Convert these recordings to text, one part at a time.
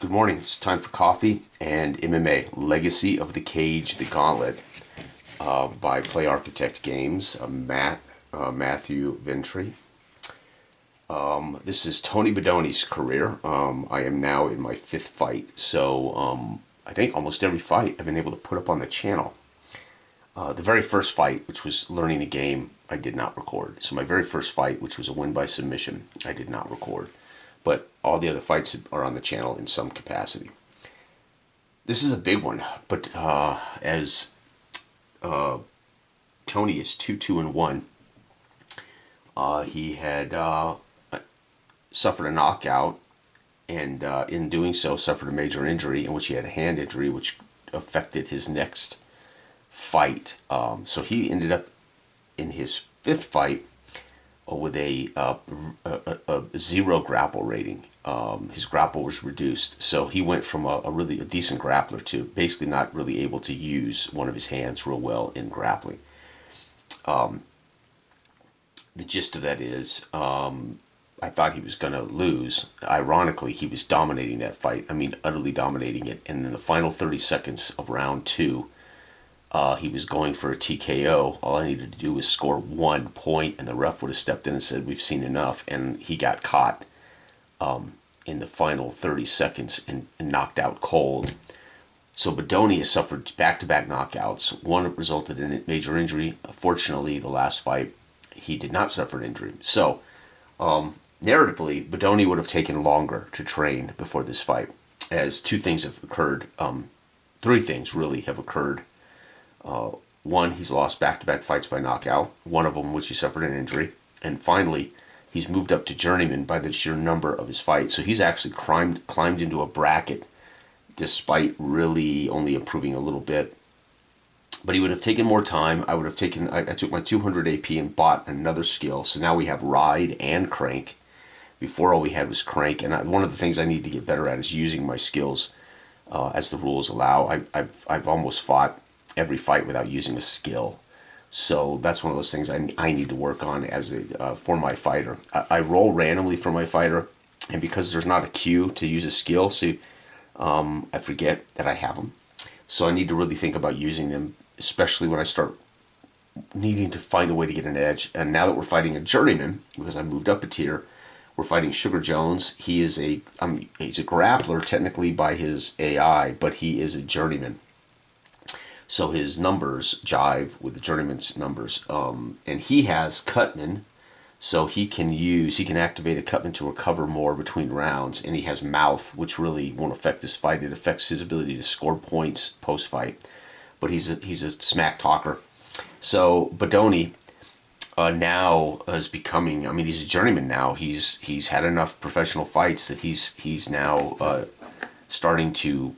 Good morning. It's time for coffee and MMA Legacy of the Cage, the Gauntlet by Play Architect Games, Matthew Ventry. This is Tony Badoni's career. I am now in my fifth fight, so I think almost every fight I've been able to put up on the channel. The very first fight, which was learning the game, I did not record. So my very first fight, which was a win by submission, I did not record. But all the other fights are on the channel in some capacity. This is a big one, but as Tony is 2-2-1, he had suffered a knockout, and in doing so suffered a major injury in which he had a hand injury, which affected his next fight. So he ended up in his fifth fight with a zero grapple rating. His grapple was reduced, so he went from a really decent grappler to basically not really able to use one of his hands real well in grappling. The gist of that is, I thought he was going to lose. Ironically, he was dominating that fight. I mean, utterly dominating it. And in the final 30 seconds of round two, he was going for a TKO. All I needed to do was score 1 point, and the ref would have stepped in and said, "We've seen enough." And he got caught in the final 30 seconds and knocked out cold. So Badoni has suffered back-to-back knockouts. One resulted in a major injury. Fortunately, the last fight, he did not suffer an injury. So, narratively, Badoni would have taken longer to train before this fight, as two things have occurred. Three things really have occurred. One, he's lost back-to-back fights by knockout, one of them which he suffered an injury. And finally, he's moved up to journeyman by the sheer number of his fights. So he's actually climbed into a bracket despite really only improving a little bit. But he would have taken more time. I took my 200 AP and bought another skill. So now we have ride and crank. Before all we had was crank. And one of the things I need to get better at is using my skills as the rules allow. I've almost fought every fight without using a skill. So that's one of those things I need to work on as for my fighter. I roll randomly for my fighter, and because there's not a cue to use a skill, so I forget that I have them. So I need to really think about using them, especially when I start needing to find a way to get an edge. And now that we're fighting a journeyman, because I moved up a tier, we're fighting Sugar Jones. He's a grappler technically by his AI, but he is a journeyman. So his numbers jive with the journeyman's numbers. And he has Cutman, so he can activate a Cutman to recover more between rounds. And he has Mouth, which really won't affect this fight. It affects his ability to score points post-fight. But he's a smack talker. So Badoni now is becoming, I mean, he's a journeyman now. He's had enough professional fights that he's now starting to...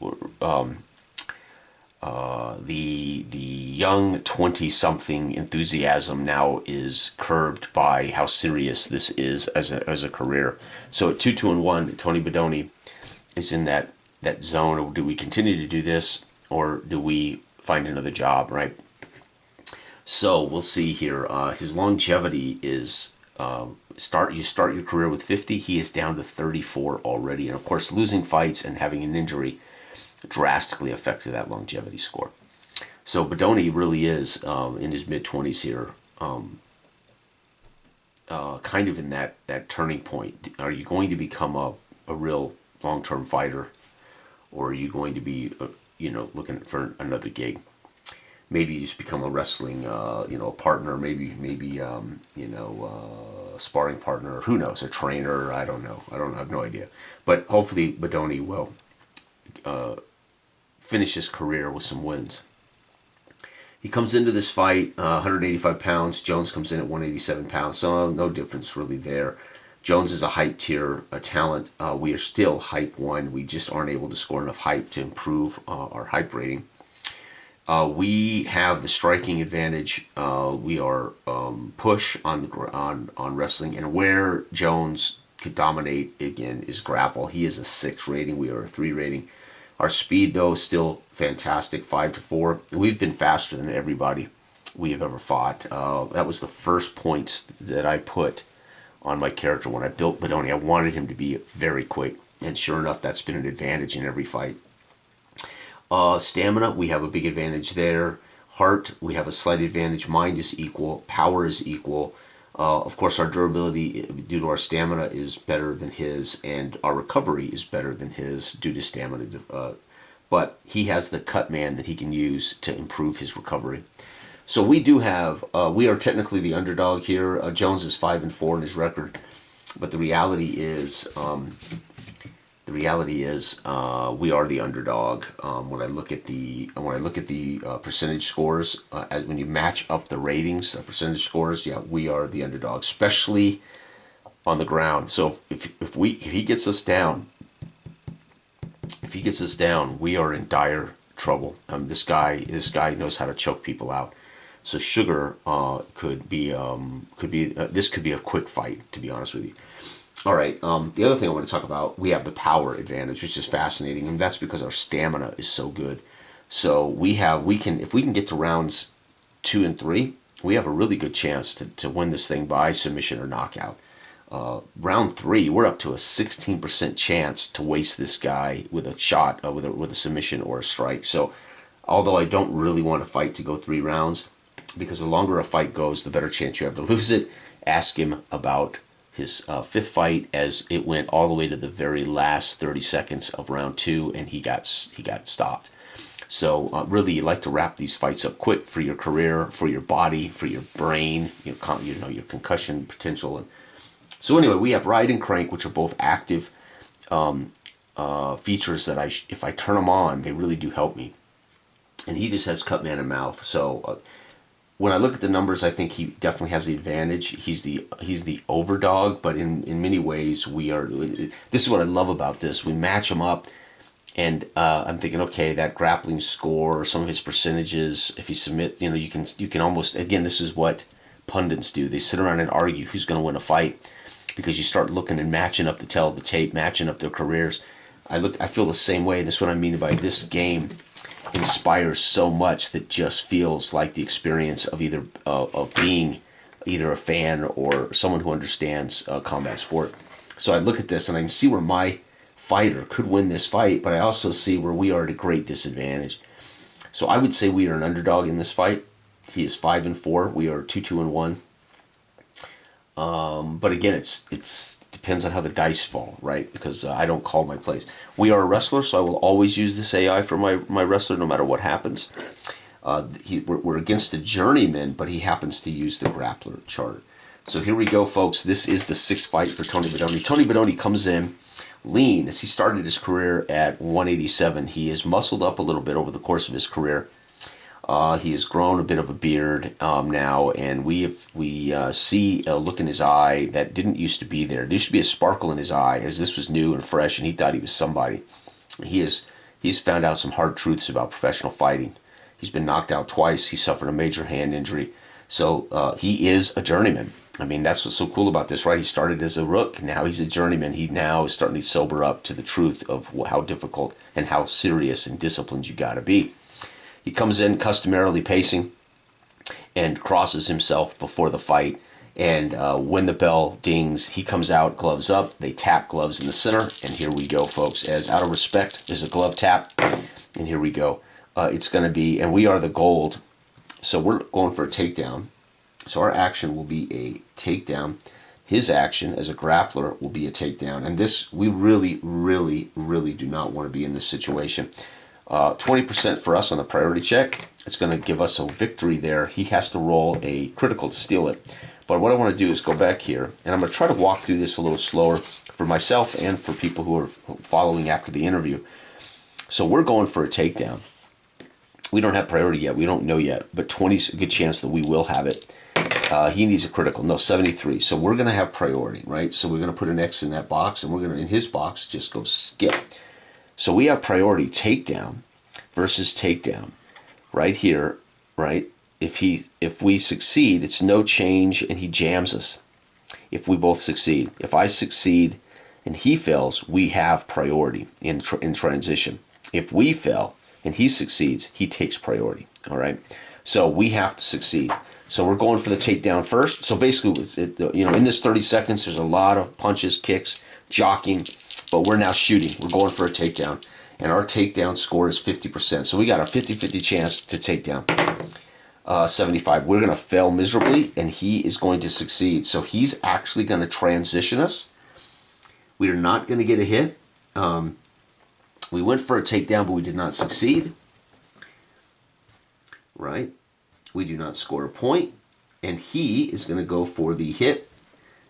The young 20-something enthusiasm now is curbed by how serious this is as a career. So at 2-2-1, Tony Badoni is in that zone of, do we continue to do this or do we find another job, right? So we'll see here. His longevity is you start your career with 50. He is down to 34 already, and of course, losing fights and having an injury drastically affected that longevity score. So Badoni really is in his mid-20s here, kind of in that turning point. Are you going to become a real long-term fighter, or are you going to be looking for another gig? Maybe you just become a wrestling a partner, maybe a sparring partner, who knows, a trainer, I don't know, I have no idea. But hopefully Badoni will finish his career with some wins. He comes into this fight 185 pounds. Jones comes in at 187 pounds, so no difference really there. Jones is a hype tier talent. We are still hype 1. We just aren't able to score enough hype to improve our hype rating. We have the striking advantage. We are push on wrestling, and where Jones could dominate again is grapple. He is a 6 rating. We are a 3 rating. Our speed, though, is still fantastic, 5-4. We've been faster than everybody we have ever fought. That was the first points that I put on my character when I built Badoni. I wanted him to be very quick. And sure enough, that's been an advantage in every fight. Stamina, we have a big advantage there. Heart, we have a slight advantage. Mind is equal. Power is equal. Of course, our durability due to our stamina is better than his, and our recovery is better than his due to stamina. But he has the cut man that he can use to improve his recovery. So we do have, we are technically the underdog here. Jones is 5-4 in his record, but the reality is, we are the underdog. When I look at the percentage scores, when you match up the ratings, percentage scores, yeah, we are the underdog, especially on the ground. So if he gets us down, we are in dire trouble. This guy knows how to choke people out. So Sugar could be this could be a quick fight, to be honest with you. All right. The other thing I want to talk about, we have the power advantage, which is fascinating, and that's because our stamina is so good. So if we can get to rounds 2 and 3, we have a really good chance to win this thing by submission or knockout. Round 3, we're up to a 16% chance to waste this guy with a shot, with a submission or a strike. So, although I don't really want a fight to go 3 rounds, because the longer a fight goes, the better chance you have to lose it. Ask him about his 5th fight, as it went all the way to the very last 30 seconds of round 2, and he got stopped. So really, you like to wrap these fights up quick for your career, for your body, for your brain, your concussion potential. And so anyway, we have Ride and Crank, which are both active features that if I turn them on, they really do help me. And he just has cut man and mouth. So when I look at the numbers, I think he definitely has the advantage. He's the overdog, but in many ways we are. This is what I love about this. We match him up, and I'm thinking, okay, that grappling score, some of his percentages, if he submit, you can almost, again, this is what pundits do. They sit around and argue who's going to win a fight, because you start looking and matching up the tape, matching up their careers. I feel the same way. And that's what I mean by this game inspires so much that just feels like the experience of being either a fan or someone who understands combat sport. So I look at this and I can see where my fighter could win this fight, but I also see where we are at a great disadvantage. So I would say we are an underdog in this fight. He is 5-4. We are 2-1. But again, it's depends on how the dice fall, right? Because I don't call my plays. We are a wrestler, so I will always use this AI for my wrestler, no matter what happens. We're against a journeyman, but he happens to use the grappler chart. So here we go, folks. This is the 6th fight for Tony Badoni. Tony Badoni comes in lean. As he started his career at 187, he has muscled up a little bit over the course of his career. He has grown a bit of a beard now, and we see a look in his eye that didn't used to be there. There used to be a sparkle in his eye, as this was new and fresh, and he thought he was somebody. He's found out some hard truths about professional fighting. He's been knocked out twice. He suffered a major hand injury. So he is a journeyman. I mean, that's what's so cool about this, right? He started as a rook. Now he's a journeyman. He now is starting to sober up to the truth of how difficult and how serious and disciplined you got to be. He comes in customarily pacing and crosses himself before the fight. And when the bell dings, he comes out, gloves up. They tap gloves in the center. And here we go, folks. As out of respect, there's a glove tap. And here we go. It's going to be, and we are the gold. So we're going for a takedown. So our action will be a takedown. His action as a grappler will be a takedown. And this, we really, really, really do not want to be in this situation. 20% for us on the priority check. It's going to give us a victory there. He has to roll a critical to steal it. But what I want to do is go back here, and I'm going to try to walk through this a little slower for myself and for people who are following after the interview. So we're going for a takedown. We don't have priority yet. We don't know yet, but 20 is a good chance that we will have it. He needs a critical. No, 73. So we're going to have priority, right? So we're going to put an X in that box, and we're going to, in his box, just go skip. So we have priority takedown versus takedown right here, right? If we succeed, it's no change, and he jams us. If we both succeed. If I succeed and he fails, we have priority in transition. If we fail and he succeeds, he takes priority, all right? So we have to succeed. So we're going for the takedown first. So basically, in this 30 seconds, there's a lot of punches, kicks, jockeying, but we're now shooting. We're going for a takedown. And our takedown score is 50%. So we got a 50-50 chance to take down 75. We're going to fail miserably, and he is going to succeed. So he's actually going to transition us. We are not going to get a hit. We went for a takedown, but we did not succeed. Right? We do not score a point. And he is going to go for the hit.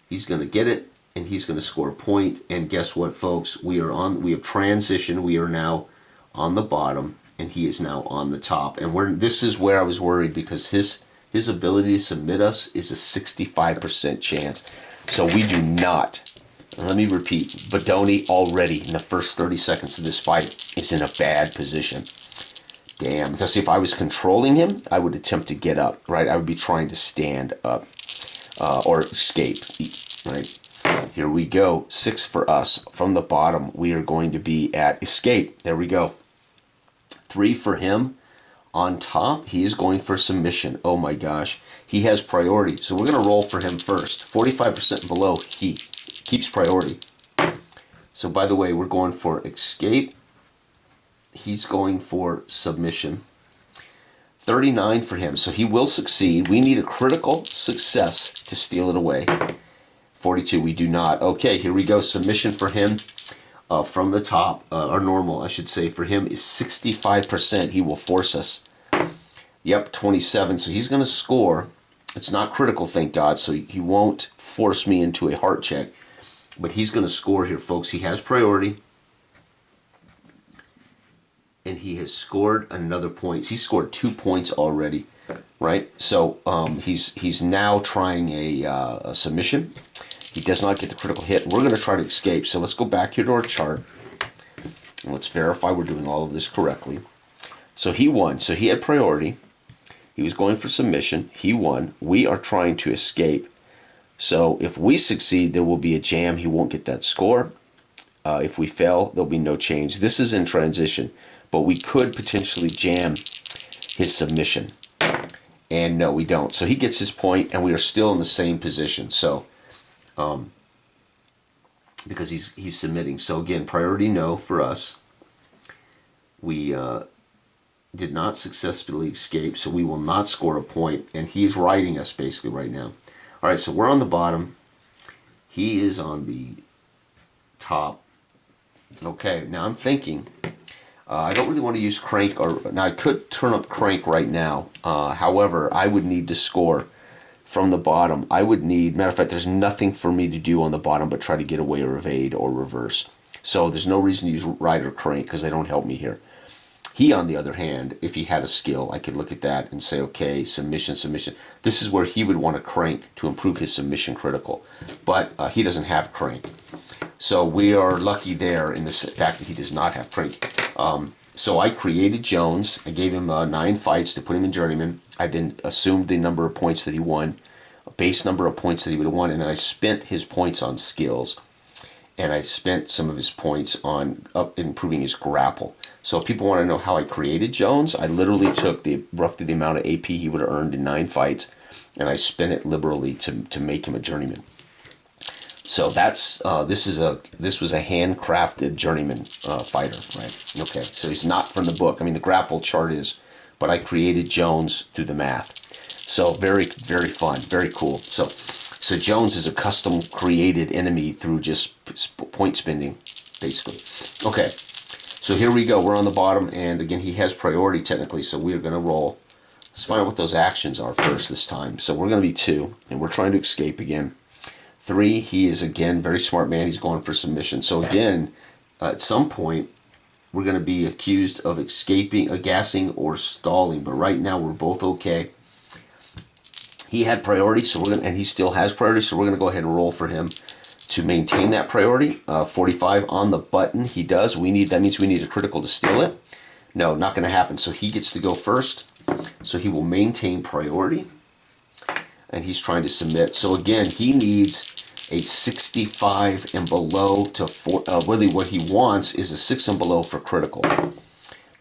He's going to get it, and he's going to score a point. And guess what, folks? We have transitioned. We are now on the bottom, and he is now on the top. And this is where I was worried, because his ability to submit us is a 65% chance. So we do not. Let me repeat. Badoni already in the first 30 seconds of this fight is in a bad position. Damn. So see, if I was controlling him, I would attempt to get up, right? I would be trying to stand up or escape, right? Here we go. 6 for us. From the bottom, we are going to be at escape. There we go. 3 for him. On top, he is going for submission. Oh my gosh. He has priority. So we're going to roll for him first. 45% and below, he keeps priority. So by the way, we're going for escape. He's going for submission. 39 for him, so he will succeed. We need a critical success to steal it away. 42, we do not. Okay, here we go. Submission for him from the top, or normal, I should say, for him is 65%. He will force us. Yep, 27, so he's going to score. It's not critical, thank God, so he won't force me into a heart check. But he's going to score here, folks. He has priority. And he has scored another point. He scored 2 points already, right? So he's now trying a submission. He does not get the critical hit. We're going to try to escape. So let's go back here to our chart. And let's verify we're doing all of this correctly. So he won. So he had priority. He was going for submission. He won. We are trying to escape. So if we succeed, there will be a jam. He won't get that score. If we fail, there'll be no change. This is in transition. But we could potentially jam his submission. And no, we don't. So he gets his point, and we are still in the same position. So, because he's submitting. So again, priority no for us. We did not successfully escape, so we will not score a point. And he's riding us basically right now. All right, so we're on the bottom. He is on the top. Okay, now I'm thinking... I don't really want to use crank, now I could turn up crank right now. However, I would need to score from the bottom. I would need, matter of fact, there's nothing for me to do on the bottom but try to get away or evade or reverse. So there's no reason to use ride or crank because they don't help me here. He, on the other hand, if he had a skill, I could look at that and say, okay, submission, submission. This is where he would want to crank to improve his submission critical. But he doesn't have crank. So we are lucky there in the fact that he does not have crank. So I created Jones. I gave him 9 fights to put him in journeyman. I then assumed the number of points that he won, a base number of points that he would have won, and then I spent his points on skills. And I spent some of his points on improving his grapple. So if people want to know how I created Jones, I literally took roughly the amount of AP he would have earned in 9 fights, and I spent it liberally to make him a journeyman. So that's this was a handcrafted journeyman fighter, right? Okay, so he's not from the book. I mean, the grapple chart is, but I created Jones through the math. So very, very fun, very cool. So Jones is a custom created enemy through just point spending, basically. Okay, so here we go. We're on the bottom, and again, he has priority technically, so we're going to roll. Let's find out what those actions are first this time. So we're going to be 2, and we're trying to escape again. 3, he is again very smart man. He's going for submission. So again, at some point, we're going to be accused of escaping, gassing, or stalling. But right now, we're both okay. He had priority, so we're going, and he still has priority. So we're going to go ahead and roll for him to maintain that priority. 45 on the button. He does. That means we need a critical to steal it. No, not going to happen. So he gets to go first. So he will maintain priority. And he's trying to submit. So again, he needs a 65 and below to really what he wants is a 6 and below for critical.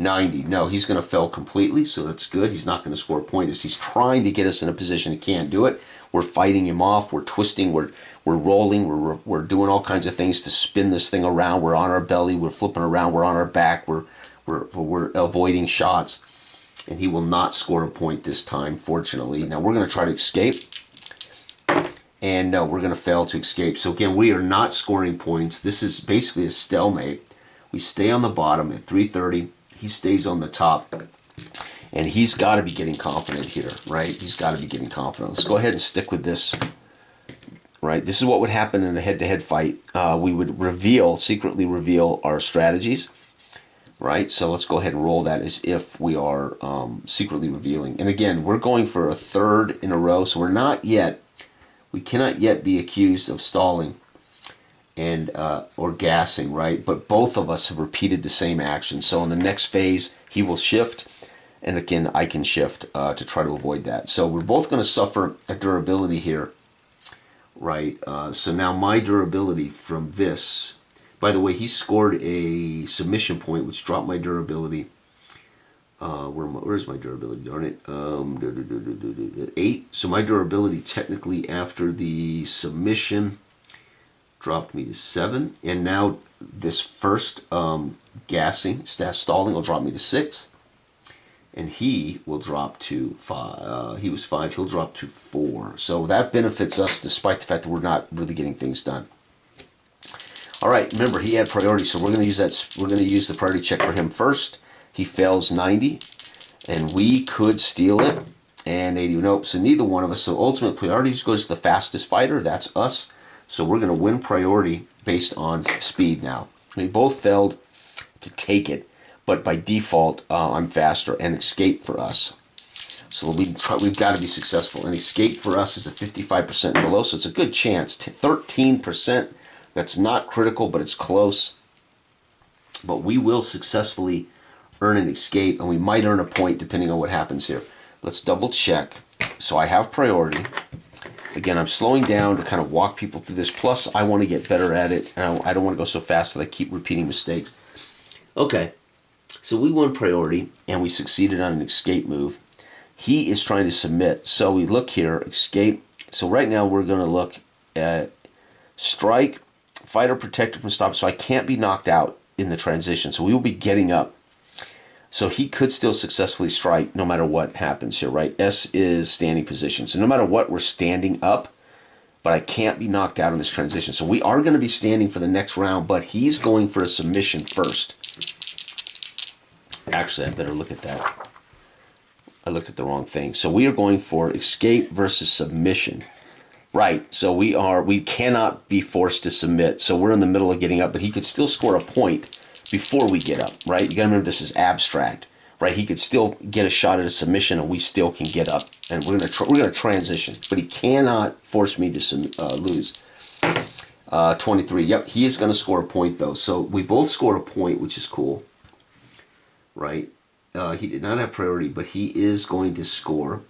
90. No, he's going to fail completely, so that's good. He's not going to score a point as he's trying to get us in a position he can't do it. We're fighting him off. We're twisting. We're rolling. We're doing all kinds of things to spin this thing around. We're on our belly. We're flipping around. We're on our back. We're avoiding shots. And he will not score a point this time, fortunately. Now we're going to try to escape. And no, we're going to fail to escape. So again, we are not scoring points. This is basically a stalemate. We stay on the bottom at 330. He stays on the top. And he's got to be getting confident here, right? He's got to be getting confident. Let's go ahead and stick with this, right? This is what would happen in a head-to-head fight. We would secretly reveal our strategies, right? So let's go ahead and roll that as if we are secretly revealing. And again, we're going for a third in a row, so we cannot yet be accused of stalling and or gassing, right? But both of us have repeated the same action. So in the next phase, he will shift, and again, I can shift to try to avoid that. So we're both going to suffer a durability here, right? So now my durability from this, by the way, he scored a submission point, which dropped my durability. Where's my durability, darn it? 8. So my durability technically after the submission dropped me to 7. And now this first stalling will drop me to 6. And he will drop to 5. He was 5. He'll drop to 4. So that benefits us despite the fact that we're not really getting things done. All right, remember, he had priority, so we're going to use that. We're going to use the priority check for him first. He fails 90, and we could steal it, and 80. Nope, so neither one of us. So ultimate priority goes to the fastest fighter. That's us. So we're going to win priority based on speed now. We both failed to take it, but by default, I'm faster, and escape for us. So we've got to be successful. And escape for us is a 55% and below, so it's a good chance. 13%. That's not critical, but it's close. But we will successfully earn an escape, and we might earn a point depending on what happens here. Let's double check. So I have priority. Again, I'm slowing down to kind of walk people through this. Plus, I want to get better at it, and I don't want to go so fast that I keep repeating mistakes. Okay, so we won priority, and we succeeded on an escape move. He is trying to submit. So we look here, escape. So right now we're going to look at strike, fighter protected from stop. So I can't be knocked out in the transition. So we will be getting up. So he could still successfully strike no matter what happens here, right? S is standing position. So no matter what, we're standing up, but I can't be knocked out in this transition. So we are going to be standing for the next round, but he's going for a submission first. Actually, I better look at that. I looked at the wrong thing. So we are going for escape versus submission. Right, so we cannot be forced to submit. So we're in the middle of getting up, but he could still score a point before we get up, right? You gotta remember this is abstract, right? He could still get a shot at a submission, and we still can get up, and we're gonna transition. But he cannot force me to lose. 23. Yep, he is gonna score a point though. So we both score a point, which is cool, right? He did not have priority, but he is going to score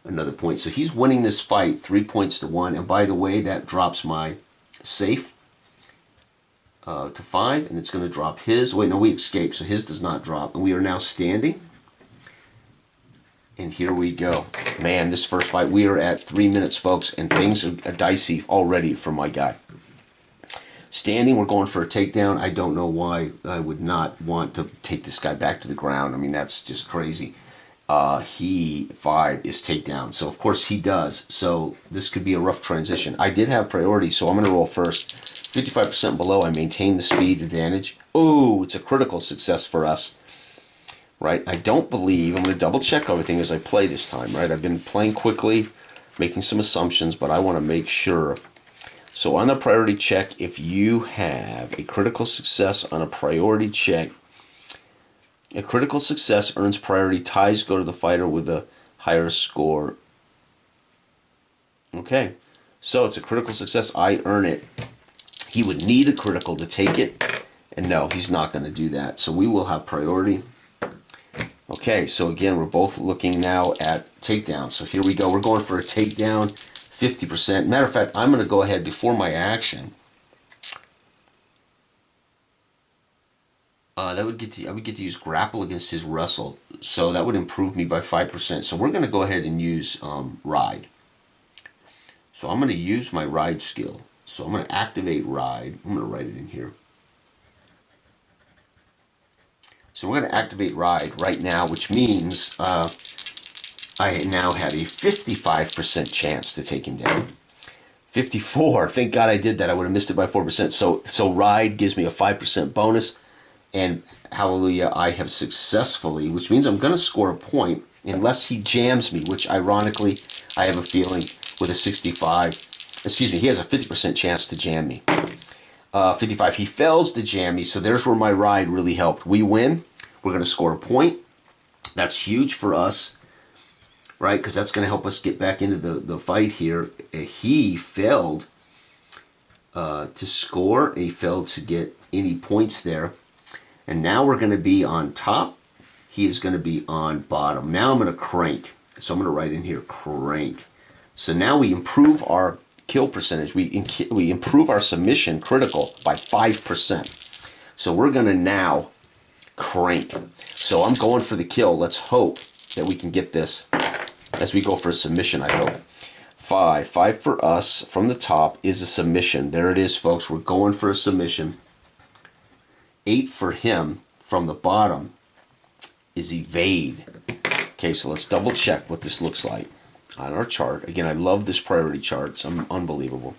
another point. So he's winning this fight 3 points to 1. And by the way, that drops my safe to 5, and it's going to drop his. Wait, no, we escaped, so his does not drop. And we are now standing. And here we go. Man, this first fight, we are at 3 minutes, folks, and things are dicey already for my guy. Standing, we're going for a takedown. I don't know why I would not want to take this guy back to the ground. I mean, that's just crazy. He 5 is takedown, so of course he does. So this could be a rough transition. I did have priority, so I'm going to roll first. 55% below, I maintain the speed advantage. Oh, it's a critical success for us, right? I don't believe, I'm going to double check everything as I play this time, right? I've been playing quickly, making some assumptions, but I want to make sure. So on the priority check, if you have a critical success on a priority check, a critical success earns priority. Ties go to the fighter with a higher score. Okay, so it's a critical success. I earn it. He would need a critical to take it, and no, he's not going to do that. So we will have priority. Okay, so again, we're both looking now at takedown. So here we go. We're going for a takedown, 50%. Matter of fact, I'm going to go ahead before my action. That would I would get to use grapple against his wrestle, so that would improve me by 5%. So we're going to go ahead and use ride. So I'm going to use my ride skill. So I'm going to activate ride. I'm going to write it in here. So we're going to activate ride right now, which means I now have a 55% chance to take him down. 54. Thank God I did that. I would have missed it by 4%. So ride gives me a 5% bonus. And hallelujah, I have successfully, which means I'm going to score a point unless he jams me, which ironically, I have a feeling with a 65, excuse me, he has a 50% chance to jam me. 55, he fails to jam me, so there's where my ride really helped. We win. We're going to score a point. That's huge for us, right? Because that's going to help us get back into the fight here. He failed to score. He failed to get any points there. And now we're going to be on top. He is going to be on bottom. Now I'm going to crank. So I'm going to write in here, crank. So now we improve our kill percentage. We improve our submission critical by 5%. So we're going to now crank. So I'm going for the kill. Let's hope that we can get this as we go for a submission, I hope. 5. 5 for us from the top is a submission. There it is, folks. We're going for a submission. 8 for him from the bottom is evade. Okay, so let's double check what this looks like on our chart. Again, I love this priority chart. It's unbelievable.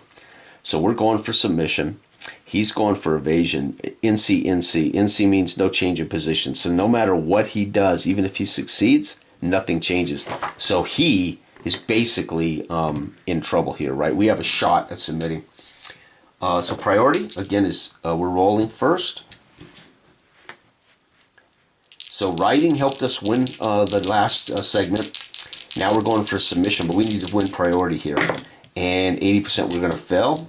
So we're going for submission. He's going for evasion. NC, NC. NC means no change in position. So no matter what he does, even if he succeeds, nothing changes. So he is basically in trouble here, right? We have a shot at submitting. So priority, again, is we're rolling first. So riding helped us win the last segment. Now we're going for submission, but we need to win priority here. And 80% we're going to fail.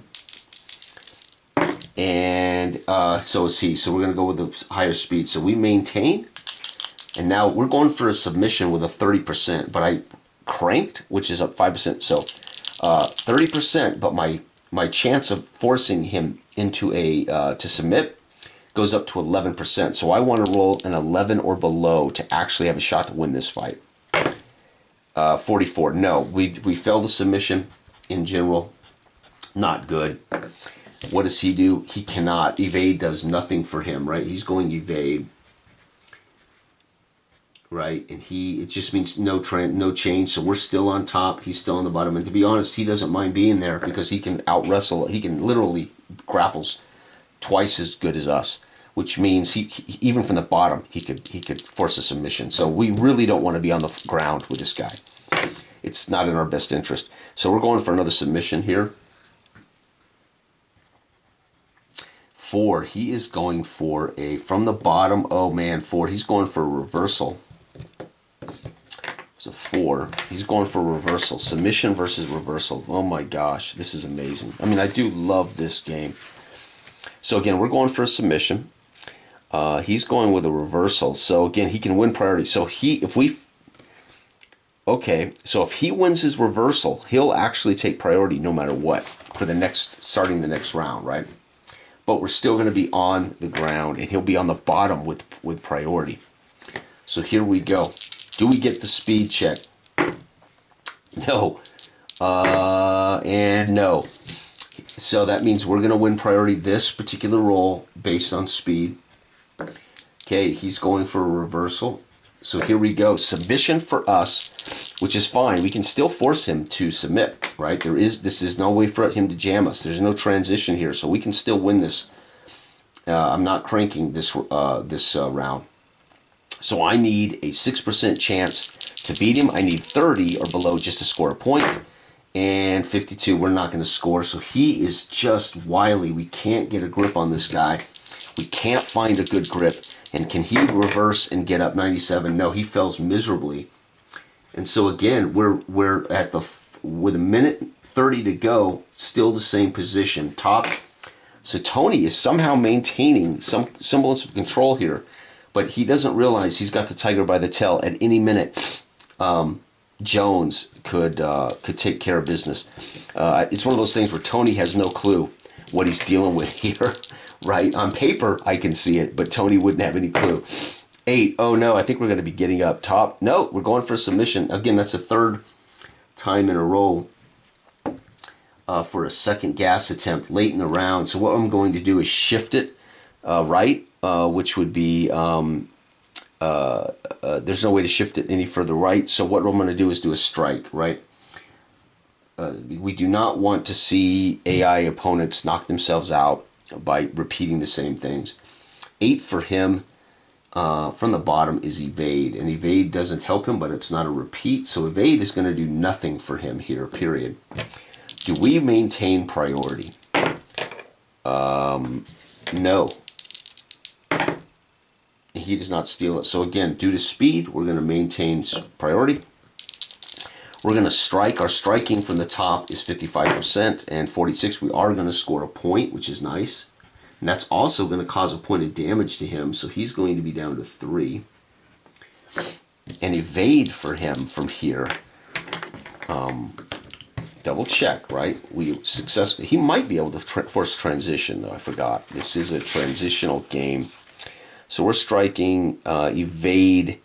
And so is he. So we're going to go with the higher speed. So we maintain. And now we're going for a submission with a 30%. But I cranked, which is up 5%. So 30%, but my chance of forcing him into a to submit goes up to 11%. So I want to roll an 11 or below to actually have a shot to win this fight. 44. No, we failed the submission in general. Not good. What does he do? He cannot. Evade does nothing for him, right? He's going evade. Right? And it just means no change. So we're still on top. He's still on the bottom. And to be honest, he doesn't mind being there because he can out-wrestle. He can literally grapples twice as good as us, which means he even from the bottom he could force a submission. So we really don't want to be on the ground with this guy. It's not in our best interest. So we're going for another submission here. 4. He is going for a from the bottom. Oh man, 4. He's going for a reversal. So 4. He's going for a reversal. Submission versus reversal. Oh my gosh, this is amazing. I mean, I do love this game. So again, we're going for a submission. He's going with a reversal. So again, he can win priority. So if he wins his reversal, he'll actually take priority no matter what for starting the next round, right? But we're still going to be on the ground, and he'll be on the bottom with priority. So here we go. Do we get the speed check? No. And no. So that means we're going to win priority this particular roll based on speed. Okay, he's going for a reversal. So here we go. Submission for us, which is fine. We can still force him to submit, right? This is no way for him to jam us. There's no transition here, so we can still win this. I'm not cranking this round. So I need a 6% chance to beat him. I need 30 or below just to score a point. And 52, we're not going to score. So he is just wily. We can't get a grip on this guy. We can't find a good grip. And can he reverse and get up 97? No, he fails miserably. And so again, we're at with a minute 30 to go, still the same position, top. So Tony is somehow maintaining some semblance of control here, but he doesn't realize he's got the tiger by the tail. At any minute, Jones could take care of business. It's one of those things where Tony has no clue what he's dealing with here. right? On paper, I can see it, but Tony wouldn't have any clue. 8. Oh no, I think we're going to be getting up top. No, we're going for a submission. Again, that's the third time in a row for a second gas attempt late in the round. So what I'm going to do is shift it right, which would be, there's no way to shift it any further right. So what I'm going to do is do a strike, right? We do not want to see AI opponents knock themselves out by repeating the same things. 8 for him from the bottom is evade, and evade doesn't help him, but it's not a repeat, so evade is going to do nothing for him here, period. Do we maintain priority? No. He does not steal it. So again, due to speed, we're going to maintain priority. We're going to strike. Our striking from the top is 55% and 46. We are going to score a point, which is nice. And that's also going to cause a point of damage to him, so he's going to be down to 3. And evade for him from here. Double check, right? We successfully. He might be able to force transition, though. I forgot. This is a transitional game. So we're striking, evade.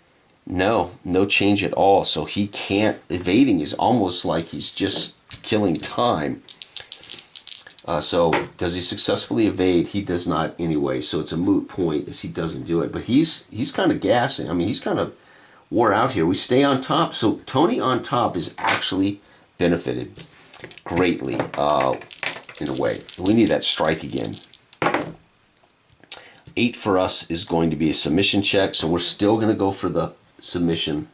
No change at all. So he can't. Evading is almost like he's just killing time. So does he successfully evade? He does not anyway. So it's a moot point as he doesn't do it. But he's kind of gassing. I mean, he's kind of wore out here. We stay on top. So Tony on top is actually benefited greatly in a way. We need that strike again. 8 for us is going to be a submission check. So we're still going to go for the submission.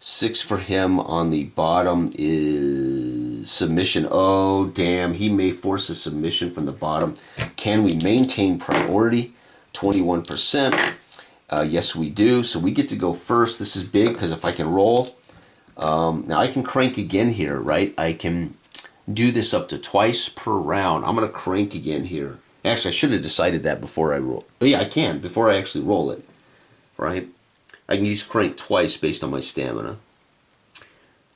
6 for him on the bottom is submission. Oh, damn. He may force a submission from the bottom. Can we maintain priority? 21%. Yes, we do. So we get to go first. This is big because if I can roll. Now I can crank again here, right? I can do this up to twice per round. I'm going to crank again here. Actually, I should have decided that before I roll. Oh, yeah, I can. Before I actually roll it, right? I can use crank twice based on my stamina.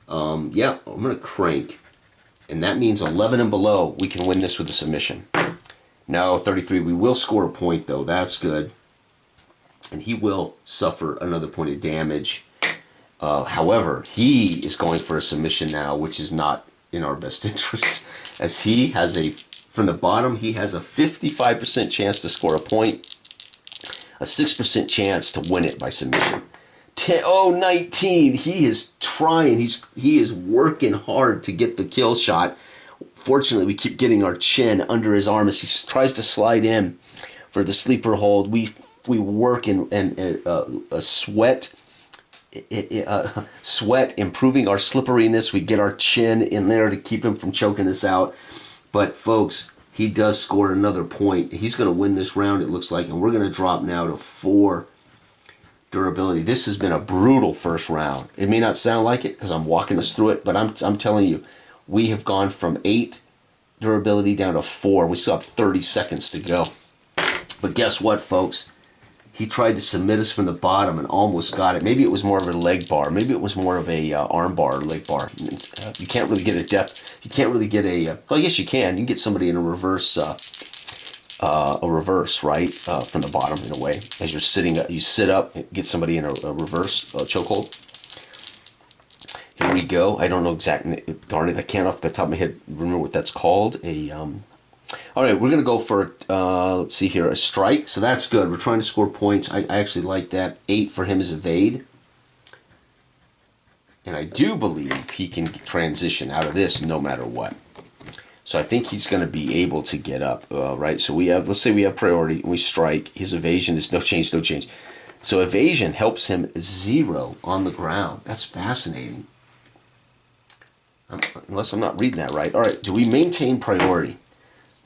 Yeah, I'm going to crank. And that means 11 and below, we can win this with a submission. No, 33. We will score a point, though. That's good. And he will suffer another point of damage. However, he is going for a submission now, which is not in our best interest. As he has from the bottom, he has a 55% chance to score a point. A 6% chance to win it by submission. 19. He is trying. He is working hard to get the kill shot. Fortunately, we keep getting our chin under his arm as he tries to slide in for the sleeper hold. We work in a sweat, improving our slipperiness. We get our chin in there to keep him from choking us out. But folks, he does score another point. He's going to win this round, it looks like, and we're going to drop now to 4 durability. This has been a brutal first round. It may not sound like it because I'm walking us through it, but I'm telling you, we have gone from 8 durability down to 4. We still have 30 seconds to go. But guess what, folks? He tried to submit us from the bottom and almost got it. Maybe it was more of a leg bar. Maybe it was more of a arm bar or leg bar. You can't really get a depth. You can't really get a. Well, yes, you can. You can get somebody in a reverse, right, from the bottom in a way. As you're sitting, you sit up, get somebody in a reverse chokehold. Here we go. I don't know exactly. Darn it, I can't off the top of my head remember what that's called. All right, we're going to go for, let's see here, a strike. So that's good. We're trying to score points. I actually like that. 8 for him is evade. And I do believe he can transition out of this no matter what. So I think he's going to be able to get up, right? So we have, let's say we have priority and we strike. His evasion is no change, no change. So evasion helps him 0 on the ground. That's fascinating. Unless I'm not reading that right. All right, do we maintain priority?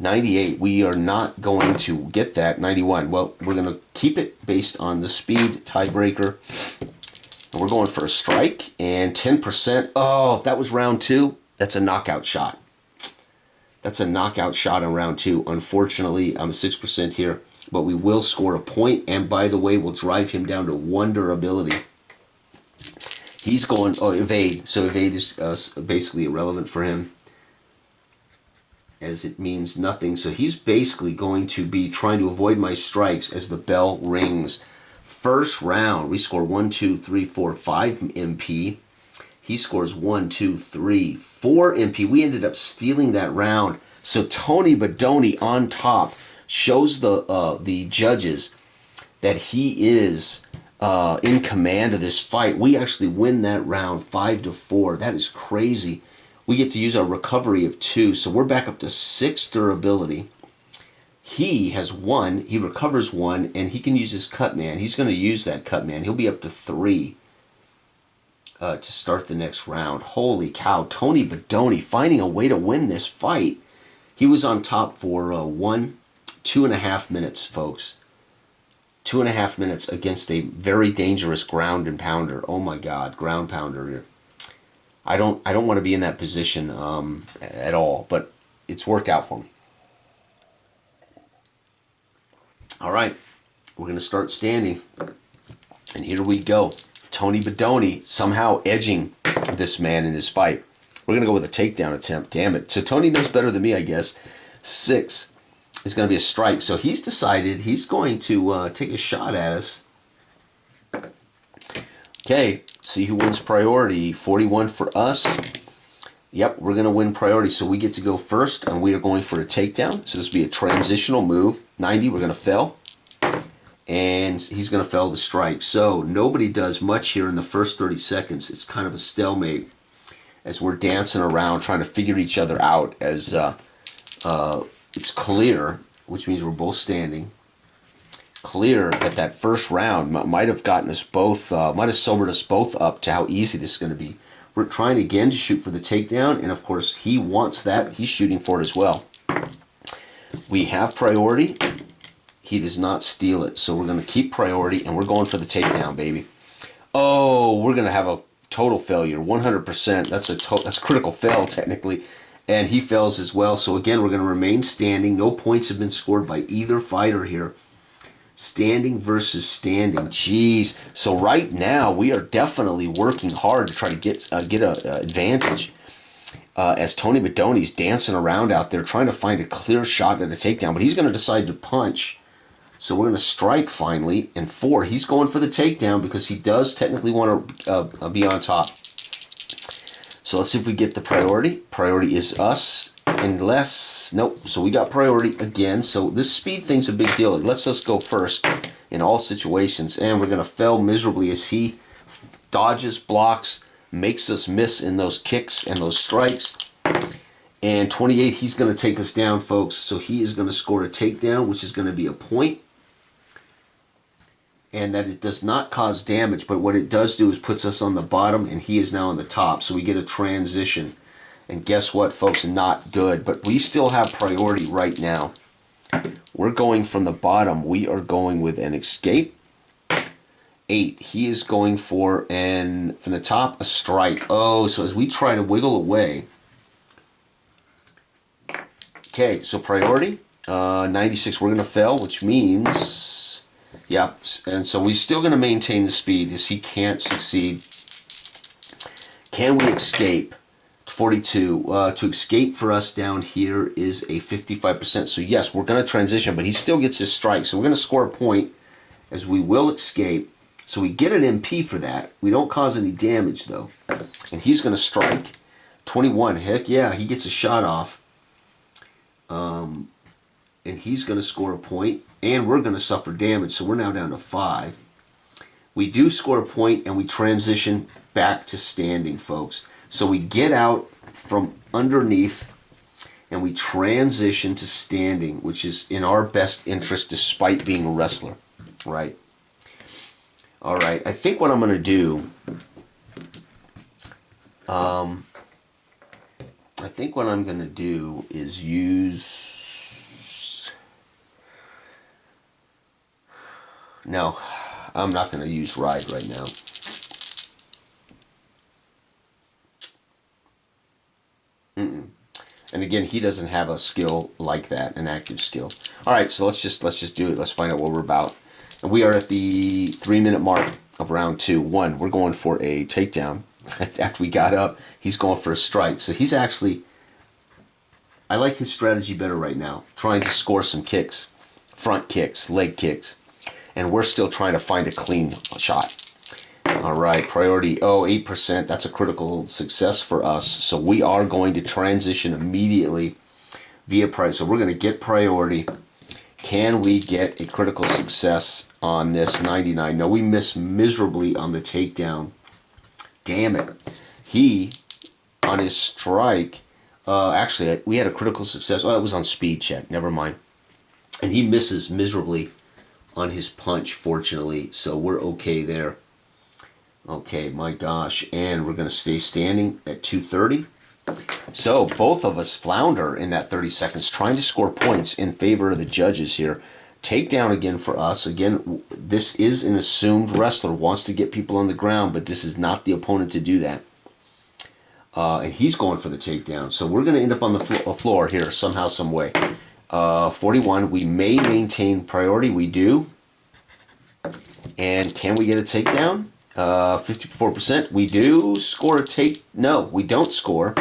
98, we are not going to get that. 91, well, we're going to keep it based on the speed tiebreaker. And we're going for a strike, and 10%. Oh, if that was round 2, that's a knockout shot. That's a knockout shot in round 2. Unfortunately, I'm 6% here, but we will score a point, and by the way, we'll drive him down to 1 durability. He's going, evade. So evade is basically irrelevant for him. as it means nothing. So he's basically going to be trying to avoid my strikes as the bell rings. First round, we score 1, 2, 3, 4, 5 MP. He scores 1, 2, 3, 4 MP. We ended up stealing that round. So Tony Badoni on top shows the judges that he is in command of this fight. We actually win that round 5-4. That is crazy. We get to use our recovery of 2, so we're back up to 6 durability. He has 1, he recovers 1, and he can use his cut man. He's going to use that cut man. He'll be up to 3 to start the next round. Holy cow, Tony Badoni finding a way to win this fight. He was on top for 2.5 minutes, folks. 2.5 minutes against a very dangerous ground and pounder. Oh my God, ground pounder. I don't want to be in that position at all, but it's worked out for me. All right, we're going to start standing, and here we go. Tony Badoni somehow edging this man in this fight. We're going to go with a takedown attempt. Damn it. So Tony knows better than me, I guess. 6 is going to be a strike. So he's decided he's going to take a shot at us. Okay, see who wins priority. 41 for us. Yep, we're going to win priority. So we get to go first, and we are going for a takedown. So this will be a transitional move. 90, we're going to fail. And he's going to fail the strike. So nobody does much here in the first 30 seconds. It's kind of a stalemate as we're dancing around trying to figure each other out as it's clear, which means we're both standing, clear that first round might have gotten us both, might have sobered us both up to how easy this is going to be. We're trying again to shoot for the takedown, and of course he wants that. He's shooting for it as well. We have priority. He does not steal it, so we're going to keep priority, and we're going for the takedown, baby. Oh, we're going to have a total failure, 100%. That's critical fail, technically. And he fails as well. So again, we're going to remain standing. No points have been scored by either fighter here. Standing versus standing. Jeez. So right now, we are definitely working hard to try to get an advantage. As Tony Badoni's dancing around out there trying to find a clear shot at a takedown. But he's going to decide to punch. So we're going to strike finally. And 4, he's going for the takedown because he does technically want to be on top. So let's see if we get the priority. Priority is us. Unless, nope. So we got priority again. So this speed thing's a big deal. It lets us go first in all situations. And we're going to fail miserably as he dodges, blocks, makes us miss in those kicks and those strikes. And 28, he's going to take us down, folks. So he is going to score a takedown, which is going to be a point. And that it does not cause damage, but what it does do is puts us on the bottom, and he is now on the top. So we get a transition. And guess what, folks? Not good. But we still have priority right now. We're going from the bottom. We are going with an escape. 8. He is going for, and from the top, a strike. Oh, so as we try to wiggle away. Okay, so priority. 96, we're going to fail, which means... yeah, and so we're still going to maintain the speed as he can't succeed. Can we escape? 42. To escape for us down here is a 55%. So yes, we're going to transition, but he still gets his strike. So we're going to score a point as we will escape. So we get an MP for that. We don't cause any damage, though. And he's going to strike. 21. Heck yeah, he gets a shot off. And he's going to score a point, and we're going to suffer damage, so we're now down to 5. We do score a point, and we transition back to standing, folks. So we get out from underneath, and we transition to standing, which is in our best interest despite being a wrestler, right? All right, I think what I'm going to do... is use... No, I'm not going to use ride right now. And again, he doesn't have a skill like that, an active skill. All right, so let's just do it. Let's find out what we're about. And we are at the 3-minute mark of round 2. 1, we're going for a takedown. After we got up, he's going for a strike. So he's actually I like his strategy better right now, trying to score some kicks, front kicks, leg kicks, and we're still trying to find a clean shot. All right, priority, 8%. That's a critical success for us. So we are going to transition immediately via price. So we're going to get priority. Can we get a critical success on this 99? No, we missed miserably on the takedown. Damn it. He, on his strike, actually, we had a critical success. Oh, it was on speed check. Never mind. And he misses miserably on his punch, fortunately. So we're okay there. Okay, my gosh. And we're going to stay standing at 230. So both of us flounder in that 30 seconds, trying to score points in favor of the judges here. Takedown again for us. Again, this is an assumed wrestler, wants to get people on the ground, but this is not the opponent to do that. And he's going for the takedown. So we're going to end up on the floor here somehow, some way. 41, we may maintain priority. We do. And can we get a takedown? 54%. We do score a take. No, we don't score.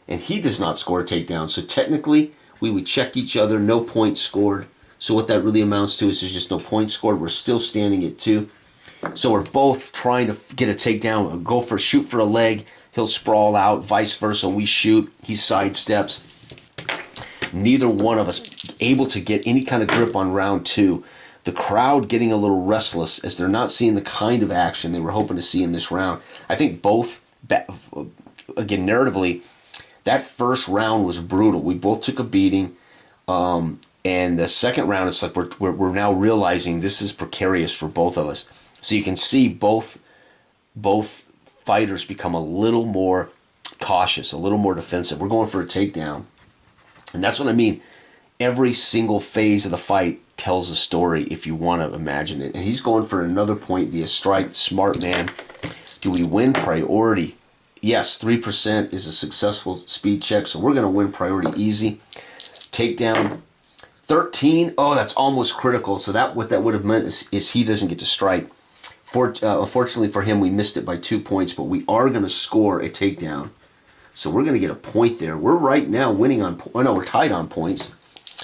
And he does not score a takedown. So technically, we would check each other. No points scored. So what that really amounts to is there's just no points scored. We're still standing at 2. So we're both trying to get a takedown. Go for shoot for a leg. He'll sprawl out. Vice versa. We shoot. He sidesteps. Neither one of us able to get any kind of grip on round 2. The crowd getting a little restless as they're not seeing the kind of action they were hoping to see in this round. I think both, again, narratively, that first round was brutal. We both took a beating. And the second round, it's like we're now realizing this is precarious for both of us. So you can see both fighters become a little more cautious, a little more defensive. We're going for a takedown. And that's what I mean. Every single phase of the fight tells a story if you want to imagine it. And he's going for another point via strike. Smart man. Do we win priority? Yes, 3% is a successful speed check, so we're going to win priority easy. Takedown. 13. Oh, that's almost critical. So that what that would have meant is he doesn't get to strike. Unfortunately for him, we missed it by 2 points, but we are going to score a takedown. So we're going to get a point there. We're right now winning on. Oh no, we're tied on points,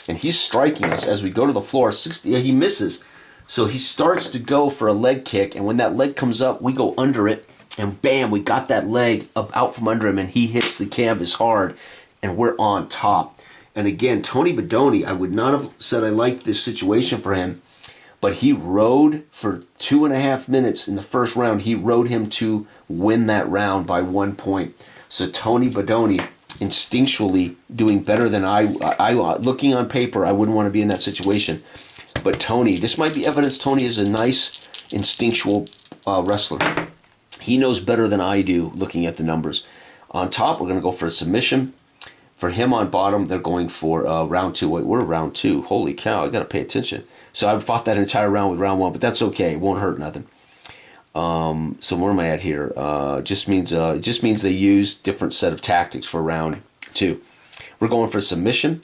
and he's striking us as we go to the floor. 60. Yeah, he misses. So he starts to go for a leg kick, and when that leg comes up, we go under it, and bam, we got that leg up out from under him, and he hits the canvas hard, and we're on top. And again, Tony Badoni, I would not have said I liked this situation for him, but he rode for 2.5 minutes in the first round. He rode him to win that round by 1 point. So Tony Badoni instinctually doing better than I looking on paper, I wouldn't want to be in that situation. But Tony, this might be evidence Tony is a nice instinctual wrestler. He knows better than I do looking at the numbers. On top, we're going to go for a submission. For him on bottom, they're going for round 2. Wait, we're round 2. Holy cow, I got to pay attention. So I fought that entire round with round 1, but that's okay. It won't hurt nothing. So where am I at here? It just means they use different set of tactics for round 2. We're going for a submission.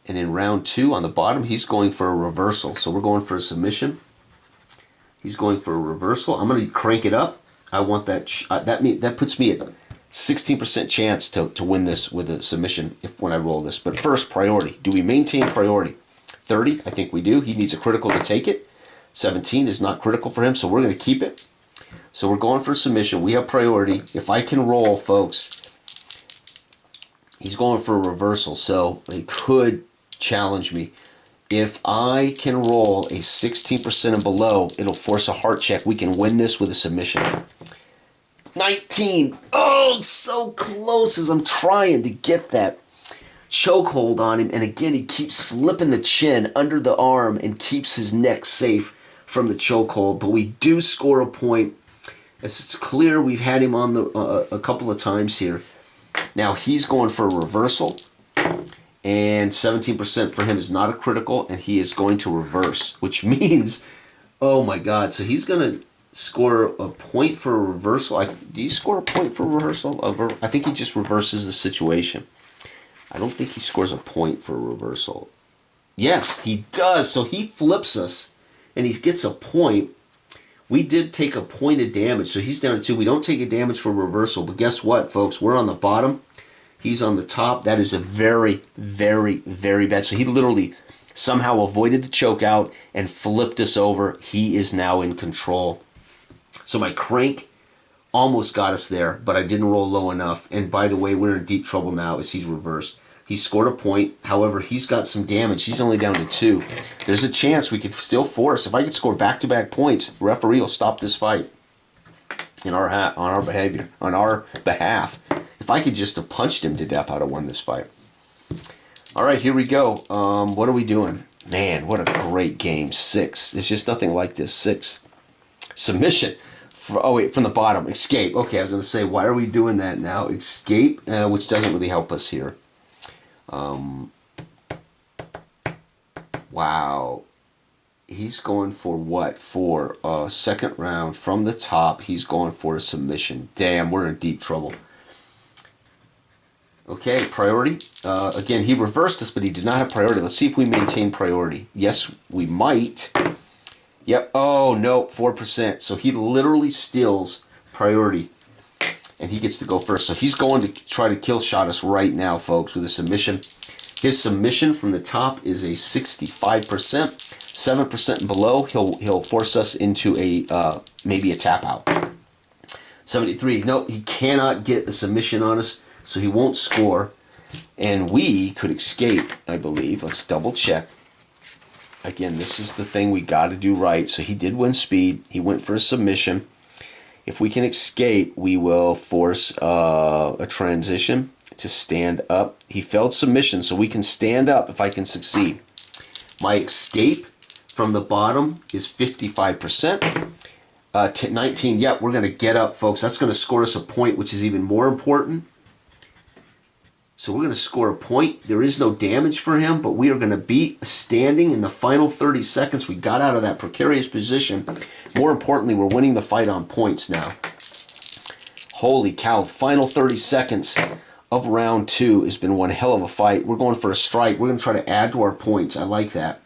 And in round 2, on the bottom, he's going for a reversal. So we're going for a submission. He's going for a reversal. I'm going to crank it up. I want that. That puts me at 16% chance to win this with a submission when I roll this. But first, priority. Do we maintain priority? 30, I think we do. He needs a critical to take it. 17 is not critical for him, so we're going to keep it. So we're going for a submission. We have priority. If I can roll, folks, he's going for a reversal, so he could challenge me. If I can roll a 16% and below, it'll force a heart check. We can win this with a submission. 19. Oh, so close as I'm trying to get that chokehold on him. And again, he keeps slipping the chin under the arm and keeps his neck safe from the chokehold. But we do score a point. As it's clear, we've had him on the a couple of times here. Now he's going for a reversal. And 17% for him is not a critical. And he is going to reverse, which means, oh my God. So he's going to score a point for a reversal. Do you score a point for a reversal? I think he just reverses the situation. I don't think he scores a point for a reversal. Yes, he does. So he flips us, and he gets a point. We did take a point of damage, so he's down to 2. We don't take a damage for a reversal, but guess what, folks? We're on the bottom. He's on the top. That is a very, very, very bad. So he literally somehow avoided the choke out and flipped us over. He is now in control. So my crank almost got us there, but I didn't roll low enough. And by the way, we're in deep trouble now as he's reversed. He scored a point. However, he's got some damage. He's only down to 2. There's a chance we could still force. If I could score back-to-back points, referee will stop this fight on our behalf. If I could just have punched him to death, I'd have won this fight. All right, here we go. What are we doing? Man, what a great game. 6. There's just nothing like this. 6. Submission. Oh, wait, from the bottom. Escape. Okay, I was going to say, why are we doing that now? Escape, which doesn't really help us here. Wow. He's going for what? For a second round from the top. He's going for a submission. Damn, we're in deep trouble. Okay, priority. Again, he reversed us, but he did not have priority. Let's see if we maintain priority. Yes, we might. Yep. Oh, no, 4%. So he literally steals priority, and he gets to go first. So he's going to try to kill shot us right now, folks, with a submission. His submission from the top is a 65%. 7% and below, he'll force us into a maybe a tap out. 73. No, he cannot get a submission on us, so he won't score. And we could escape, I believe. Let's double check. Again, this is the thing we got to do right. So he did win speed. He went for a submission. If we can escape, we will force a transition to stand up. He failed submission, so we can stand up if I can succeed. My escape from the bottom is 55%. 19, yep, we're going to get up, folks. That's going to score us a point, which is even more important. So we're going to score a point. There is no damage for him, but we are going to beat standing in the final 30 seconds. We got out of that precarious position. More importantly, we're winning the fight on points now. Holy cow. Final 30 seconds of round 2 has been one hell of a fight. We're going for a strike. We're going to try to add to our points. I like that.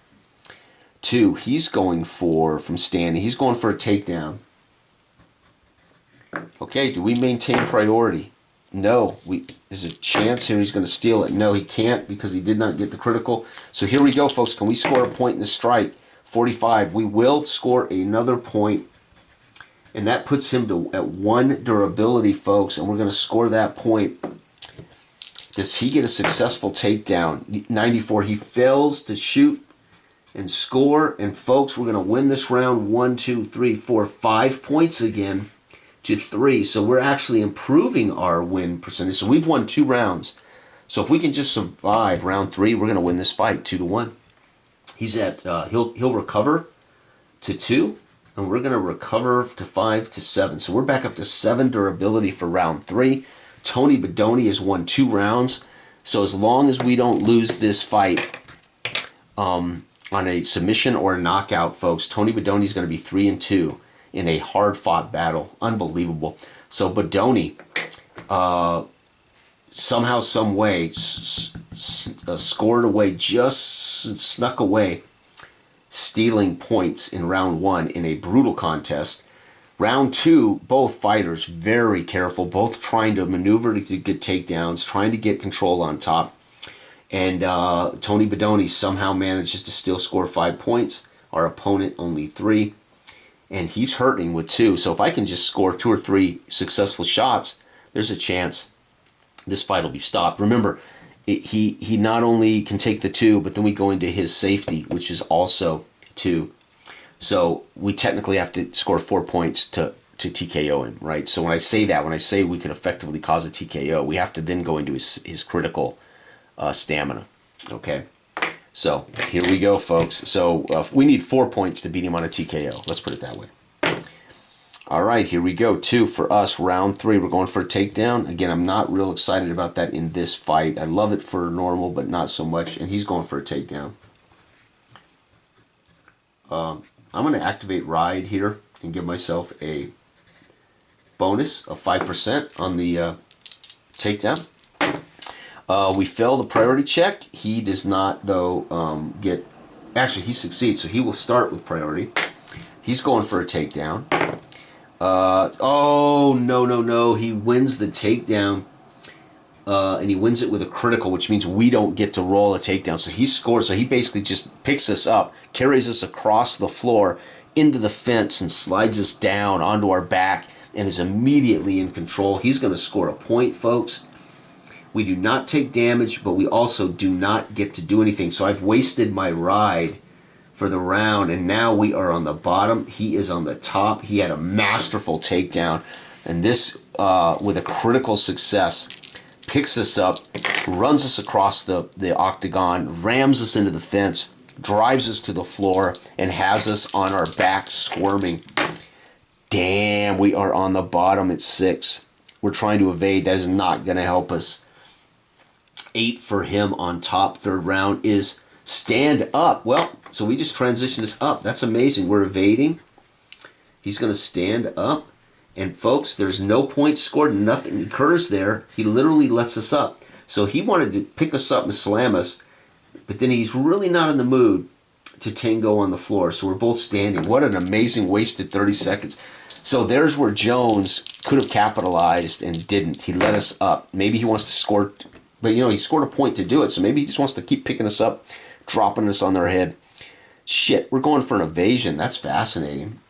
2, he's going for, from standing, he's going for a takedown. Okay, do we maintain priority? No, there's a chance here he's going to steal it. No, he can't because he did not get the critical. So here we go, folks. Can we score a point in the strike? 45. We will score another point, and that puts him at 1 durability, folks, and we're going to score that point. Does he get a successful takedown? 94. He fails to shoot and score, and folks, we're going to win this round 1, 2, 3, 4, 5 points again to 3. So we're actually improving our win percentage. So we've won 2 rounds. So if we can just survive round 3, we're going to win this fight 2-1. He's at he'll recover to 2, and we're going to recover to 5 to 7. So we're back up to 7 durability for round 3. Tony Badoni has won 2 rounds. So as long as we don't lose this fight on a submission or a knockout, folks, Tony Badoni is going to be 3-2 in a hard-fought battle. Unbelievable. So Badoni, somehow, some way, scored away, just snuck away, stealing points in round 1 in a brutal contest. Round 2, both fighters very careful, both trying to maneuver to get takedowns, trying to get control on top. And Tony Badoni somehow manages to still score 5 points. Our opponent only 3. And he's hurting with 2. So if I can just score 2 or 3 successful shots, there's a chance this fight will be stopped. Remember, he not only can take the 2, but then we go into his safety, which is also 2. So we technically have to score 4 points to TKO him, right? So when I say that, when I say we could effectively cause a TKO, we have to then go into his critical stamina. Okay, so here we go, folks. So we need 4 points to beat him on a TKO. Let's put it that way. All right, here we go. 2 for us. Round 3, we're going for a takedown. Again, I'm not real excited about that in this fight. I love it for normal, but not so much. And he's going for a takedown. I'm going to activate Ride here and give myself a bonus of 5% on the takedown. We fail the priority check. He does not, though, get... Actually, he succeeds, so he will start with priority. He's going for a takedown. Oh, no. He wins the takedown. and he wins it with a critical, which means we don't get to roll a takedown. So he scores. So he basically just picks us up, carries us across the floor into the fence, and slides us down onto our back, and is immediately in control. He's going to score a point, folks. We do not take damage, but we also do not get to do anything. So I've wasted my ride for the round, and now we are on the bottom. He is on the top. He had a masterful takedown, and this, with a critical success, picks us up, runs us across the octagon, rams us into the fence, drives us to the floor, and has us on our back squirming. Damn, we are on the bottom at 6. We're trying to evade. That is not going to help us. 8 for him on top. Third round is stand up. Well, so we just transitioned this up. That's amazing. We're evading. He's going to stand up. And folks, there's no points scored. Nothing occurs there. He literally lets us up. So he wanted to pick us up and slam us, but then he's really not in the mood to tango on the floor. So we're both standing. What an amazing wasted 30 seconds. So there's where Jones could have capitalized and didn't. He let us up. Maybe he wants to score, but he scored a point to do it. So maybe he just wants to keep picking us up, dropping us on their head. Shit, we're going for an evasion. That's fascinating.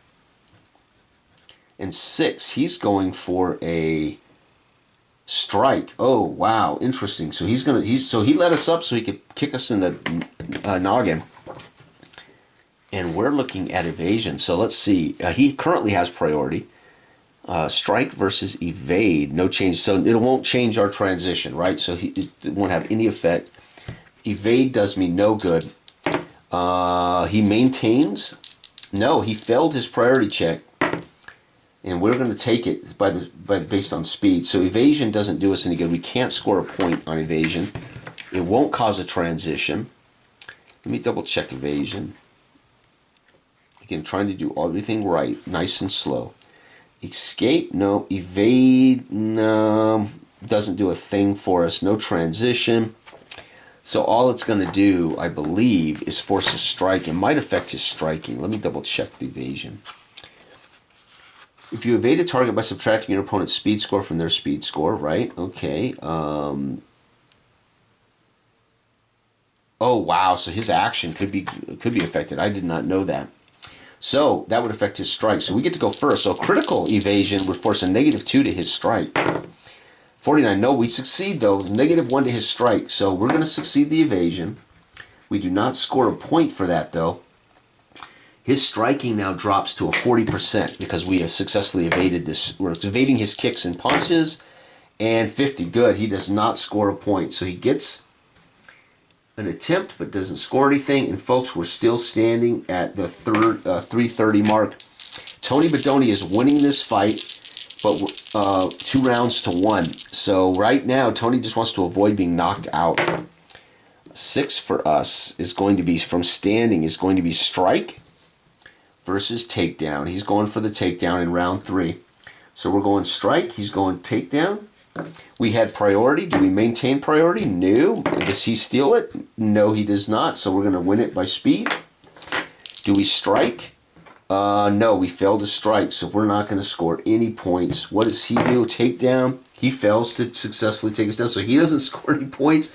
And 6, he's going for a strike. Oh, wow, interesting. So he let us up so he could kick us in the noggin. And we're looking at evasion. So let's see. He currently has priority. Strike versus evade, no change. So it won't change our transition, right? So it won't have any effect. Evade does me no good. He maintains. No, he failed his priority check. And we're going to take it based on speed. So evasion doesn't do us any good. We can't score a point on evasion. It won't cause a transition. Let me double check evasion. Again, trying to do everything right, nice and slow. Escape, no. Evade, no. Doesn't do a thing for us. No transition. So all it's going to do, I believe, is force a strike. It might affect his striking. Let me double check the evasion. If you evade a target by subtracting your opponent's speed score from their speed score, right? Okay. Oh, wow. So his action could be affected. I did not know that. So that would affect his strike. So we get to go first. So critical evasion would force a -2 to his strike. 49. No, we succeed, though. -1 to his strike. So we're going to succeed the evasion. We do not score a point for that, though. His striking now drops to a 40% because we have successfully evaded this. We're evading his kicks and punches. And 50. Good. He does not score a point. So he gets an attempt but doesn't score anything. And folks, we're still standing at the 3:30 mark. Tony Badoni is winning this fight, but 2 rounds to 1. So right now, Tony just wants to avoid being knocked out. 6 for us is going to be, from standing, is going to be strike versus takedown. He's going for the takedown in round 3. So we're going strike. He's going takedown. We had priority. Do we maintain priority? No. Does he steal it? No, he does not. So we're going to win it by speed. Do we strike? No, we failed to strike. So we're not going to score any points. What does he do? Takedown. He fails to successfully take us down. So he doesn't score any points.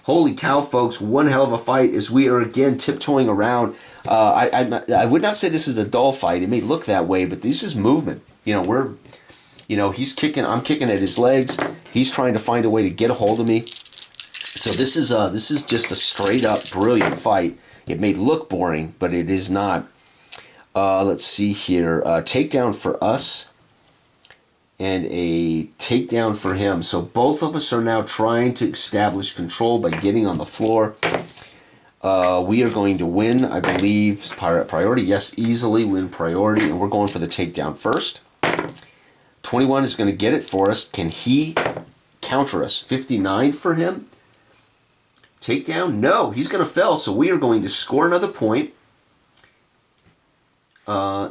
Holy cow, folks. One hell of a fight as we are again tiptoeing around. I would not say this is a dull fight. It may look that way, but this is movement. He's kicking. I'm kicking at his legs. He's trying to find a way to get a hold of me. So this is just a straight up brilliant fight. It may look boring, but it is not. Let's see here. Takedown for us and a takedown for him. So both of us are now trying to establish control by getting on the floor. We are going to win, I believe, priority. Yes, easily win priority, and we're going for the takedown first. 21 is going to get it for us. Can he counter us? 59 for him. Takedown? No, he's going to fail, so we are going to score another point.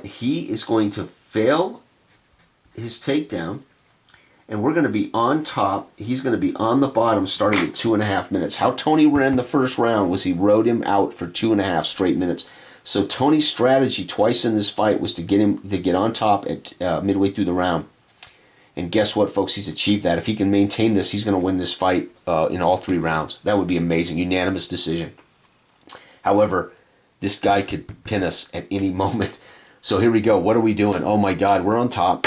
He is going to fail his takedown, and we're going to be on top. He's going to be on the bottom starting at 2.5 minutes. How Tony ran the first round was he rode him out for 2.5 straight minutes. So Tony's strategy twice in this fight was to get him to get on top at midway through the round. And guess what, folks? He's achieved that. If he can maintain this, he's going to win this fight in all 3 rounds. That would be amazing. Unanimous decision. However, this guy could pin us at any moment. So here we go. What are we doing? Oh my God, we're on top.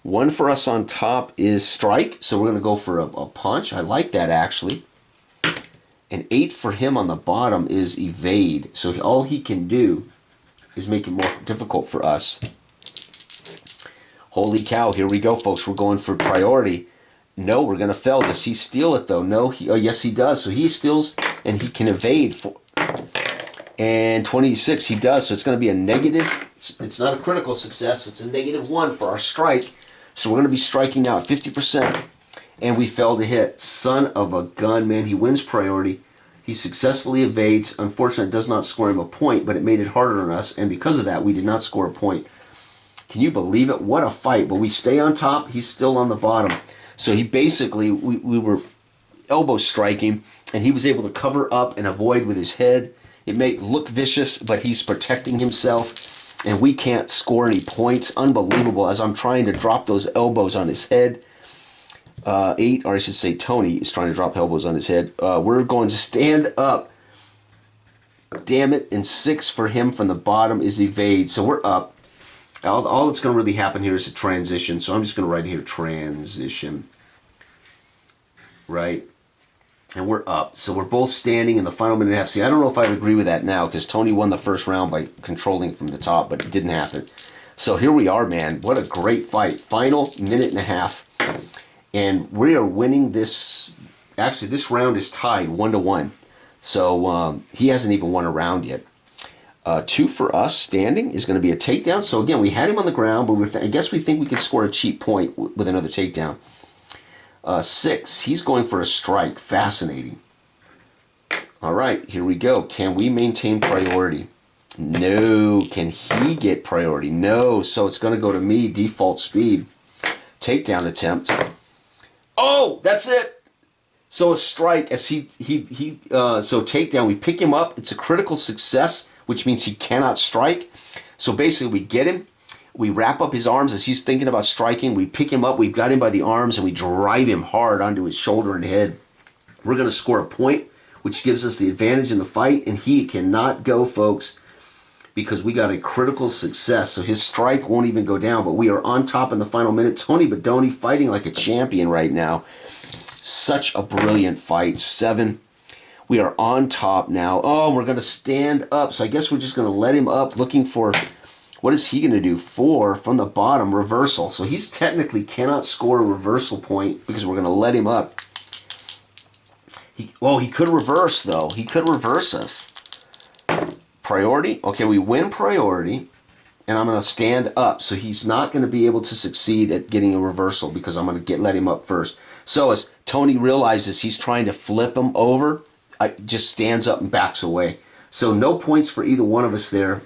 1 for us on top is strike. So we're going to go for a punch. I like that, actually. And 8 for him on the bottom is evade. So all he can do is make it more difficult for us. Holy cow, here we go, folks. We're going for priority. No, we're going to fail. Does he steal it, though? No, yes, he does. So he steals, and he can evade. And 26, he does. So it's going to be a negative. It's not a critical success. So it's a -1 for our strike. So we're going to be striking now at 50%. And we failed to hit. Son of a gun, man. He wins priority. He successfully evades. Unfortunately, it does not score him a point, but it made it harder on us. And because of that, we did not score a point. Can you believe it? What a fight. But we stay on top. He's still on the bottom. So he basically, we were elbow striking, and he was able to cover up and avoid with his head. It may look vicious, but he's protecting himself, and we can't score any points. Unbelievable, as I'm trying to drop those elbows on his head. 8, or I should say Tony is trying to drop elbows on his head. We're going to stand up. Damn it. And 6 for him from the bottom is evade. So we're up. All that's going to really happen here is a transition. So I'm just going to write here transition. Right? And we're up. So we're both standing in the final minute and a half. See, I don't know if I would agree with that now, because Tony won the first round by controlling from the top, but it didn't happen. So here we are, man. What a great fight. Final minute and a half. And we are winning this. Actually, this round is tied 1-1. So he hasn't even won a round yet. 2 for us standing is going to be a takedown. So again, we had him on the ground, but I guess we think we could score a cheap point with another takedown. 6, he's going for a strike. Fascinating. All right, here we go. Can we maintain priority? No. Can he get priority? No. So it's going to go to me, default speed. Takedown attempt. Oh, that's it. So a strike as so takedown. We pick him up. It's a critical success, which means he cannot strike. So basically, we get him. We wrap up his arms as he's thinking about striking. We pick him up. We've got him by the arms, and we drive him hard onto his shoulder and head. We're going to score a point, which gives us the advantage in the fight, and he cannot go, folks, because we got a critical success. So his strike won't even go down, but we are on top in the final minute. Tony Badoni fighting like a champion right now. Such a brilliant fight. 7. We are on top now. Oh, we're going to stand up. So I guess we're just going to let him up, looking for, what is he going to do? 4 from the bottom, reversal. So he's technically cannot score a reversal point because we're going to let him up. He could reverse, though. He could reverse us. Priority. Okay, we win priority, and I'm going to stand up. So he's not going to be able to succeed at getting a reversal because I'm going to let him up first. So as Tony realizes he's trying to flip him over, just stands up and backs away. So no points for either one of us there.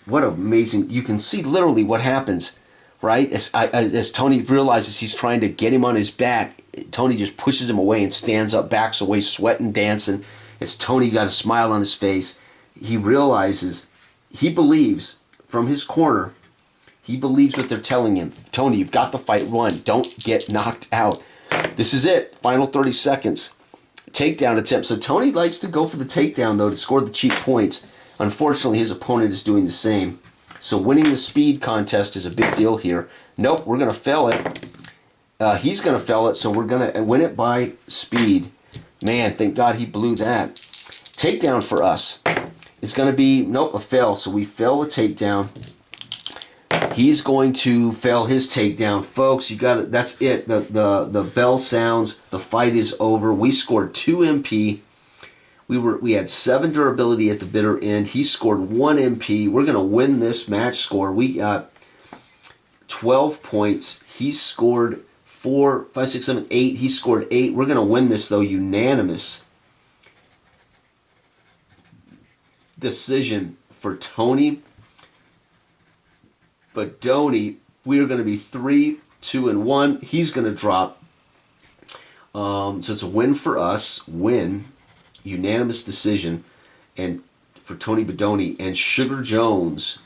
What amazing. You can see literally what happens, right? As Tony realizes he's trying to get him on his back, Tony just pushes him away and stands up, backs away, sweating, dancing. As Tony got a smile on his face, he realizes, he believes from his corner, he believes what they're telling him. Tony, you've got the fight won. Don't get knocked out. This is it. Final 30 seconds. Takedown attempt. So Tony likes to go for the takedown, though, to score the cheap points. Unfortunately, his opponent is doing the same. So winning the speed contest is a big deal here. Nope, we're going to fail it. He's going to fail it, so we're going to win it by speed. Man, thank God he blew that. Takedown for us is going to be, nope, a fail. So we fail the takedown. He's going to fail his takedown. Folks, you got it. That's it. The bell sounds. The fight is over. We scored 2 MP. We had 7 durability at the bitter end. He scored 1 MP. We're going to win this match score. We got 12 points. He scored 4, 5, 6, 7, 8. He scored 8. We're going to win this, though, unanimous decision for Tony Badoni. We are going to be 3, 2, and 1. He's going to drop. So it's a win for us. Win. Unanimous decision. And for Tony Badoni. And Sugar Jones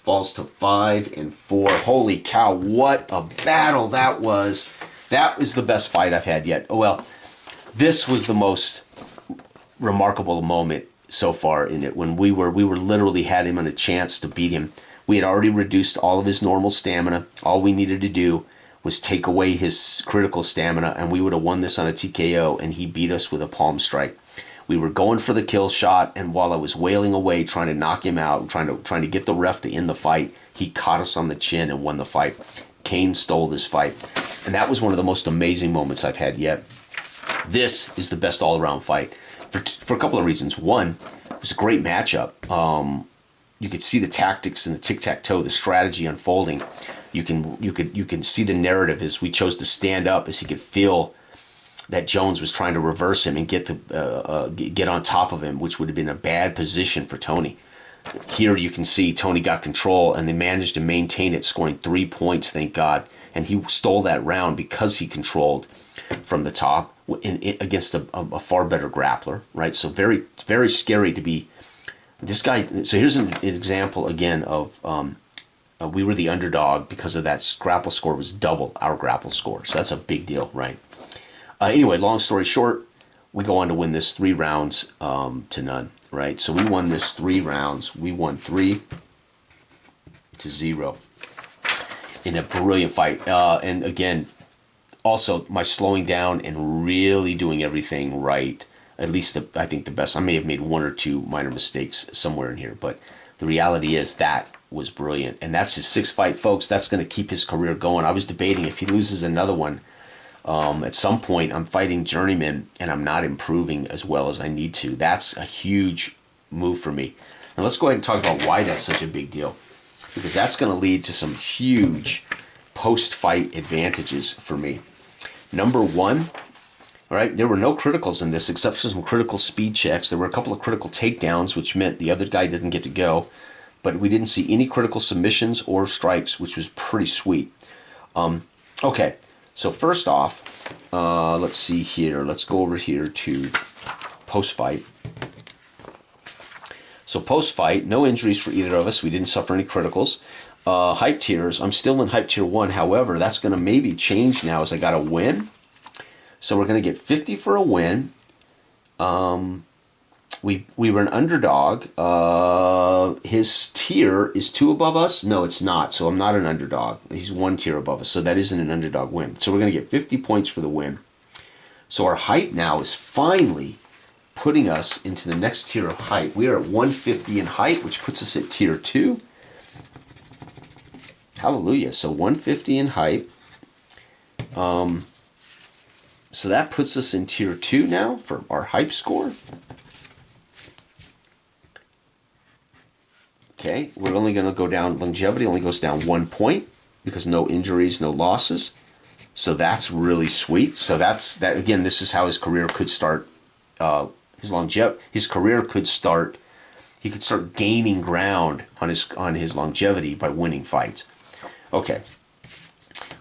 falls to 5-4. Holy cow, what a battle that was. That was the best fight I've had yet. Oh, well, this was the most remarkable moment so far in it. When we were literally had him on a chance to beat him. We had already reduced all of his normal stamina. All we needed to do was take away his critical stamina, and we would have won this on a TKO, and he beat us with a palm strike. We were going for the kill shot, and while I was wailing away, trying to knock him out, trying to get the ref to end the fight, he caught us on the chin and won the fight. Kane stole this fight, and that was one of the most amazing moments I've had yet. This is the best all-around fight for a couple of reasons. One, it was a great matchup. You could see the tactics and the tic-tac-toe, the strategy unfolding. You can see the narrative as we chose to stand up, as he could feel that Jones was trying to reverse him and get on top of him, which would have been a bad position for Tony. Here you can see Tony got control, and they managed to maintain it, scoring 3 points, thank God. And he stole that round because he controlled from the top against a far better grappler, right? So very, very scary to be this guy. So here's an example again of we were the underdog because of that grapple score was double our grapple score. So that's a big deal, right? Anyway, long story short, we go on to win this 3 rounds to none, right? So we won this 3 rounds. We won 3-0 in a brilliant fight. And again, also my slowing down and really doing everything right. At least I think the best. I may have made 1 or 2 minor mistakes somewhere in here, but the reality is that was brilliant. And that's his 6th fight, folks. That's going to keep his career going. I was debating if he loses another one. At some point, I'm fighting journeyman, and I'm not improving as well as I need to. That's a huge move for me. Now let's go ahead and talk about why that's such a big deal, because that's going to lead to some huge post-fight advantages for me. Number 1, all right, there were no criticals in this except for some critical speed checks. There were a couple of critical takedowns, which meant the other guy didn't get to go, but we didn't see any critical submissions or strikes, which was pretty sweet. Okay. So first off, let's see here. Let's go over here to post-fight. So post-fight, no injuries for either of us. We didn't suffer any criticals. Hype tiers, I'm still in hype tier 1. However, that's going to maybe change now as I got a win. So we're going to get 50 for a win. We were an underdog. His tier is 2 above us. No, it's not. So I'm not an underdog. He's 1 tier above us. So that isn't an underdog win. So we're going to get 50 points for the win. So our height now is finally putting us into the next tier of height. We are at 150 in height, which puts us at tier 2. Hallelujah. So 150 in height. So that puts us in tier 2 now for our hype score. Okay, we're only going to go down, longevity only goes down 1 point because no injuries, no losses. So that's really sweet. So that's that. Again, this is how his career could start. His career could start. He could start gaining ground on his longevity by winning fights. Okay,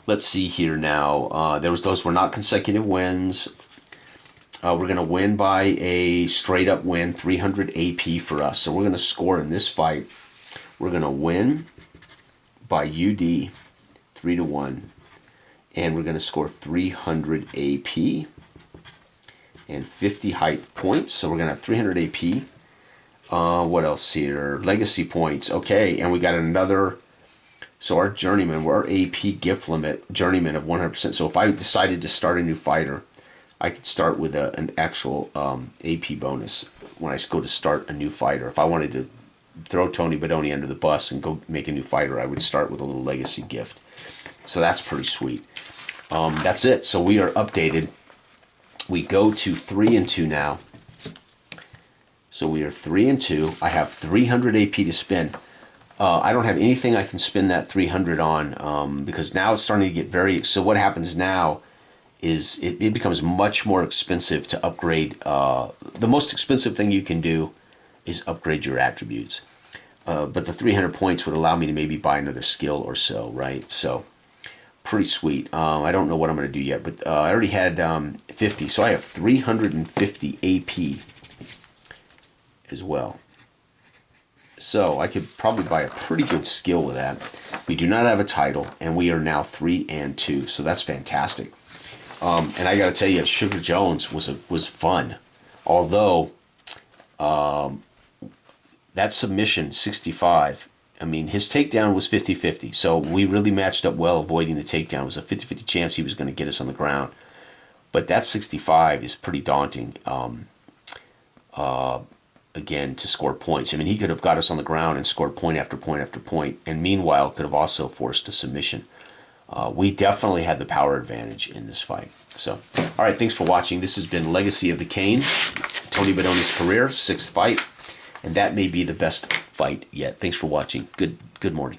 let's see here now. Those were not consecutive wins. We're going to win by a straight up win, 300 AP for us. So we're going to score in this fight. We're going to win by UD 3-1, and we're going to score 300 AP and 50 height points. So we're going to have 300 AP. What else here? Legacy points. Okay, and we got another. So our journeyman, our AP gift limit, journeyman of 100%. So if I decided to start a new fighter, I could start with an actual AP bonus when I go to start a new fighter. If I wanted to throw Tony Badoni under the bus and go make a new fighter, I would start with a little legacy gift. So that's pretty sweet. That's it. So we are updated. We go to 3-2 now. So we are 3-2. I have 300 AP to spend. I don't have anything I can spend that 300 on because now it's starting to get very. So what happens now is it becomes much more expensive to upgrade. The most expensive thing you can do is upgrade your attributes. But the 300 points would allow me to maybe buy another skill or so, right? So pretty sweet. I don't know what I'm going to do yet, but I already had 50. So I have 350 AP as well. So I could probably buy a pretty good skill with that. We do not have a title, and we are now 3-2, so that's fantastic. And I got to tell you, Sugar Jones was fun, although that submission 65. I mean, his takedown was 50-50, so we really matched up well avoiding the takedown. It was a 50-50 chance he was going to get us on the ground. But that 65 is pretty daunting, again, to score points. I mean, he could have got us on the ground and scored point after point after point, and meanwhile could have also forced a submission. We definitely had the power advantage in this fight. So, all right, thanks for watching. This has been Legacy of the Cane, Tony Badoni's career, 6th fight, and that may be the best fight yet. Thanks for watching. Good morning.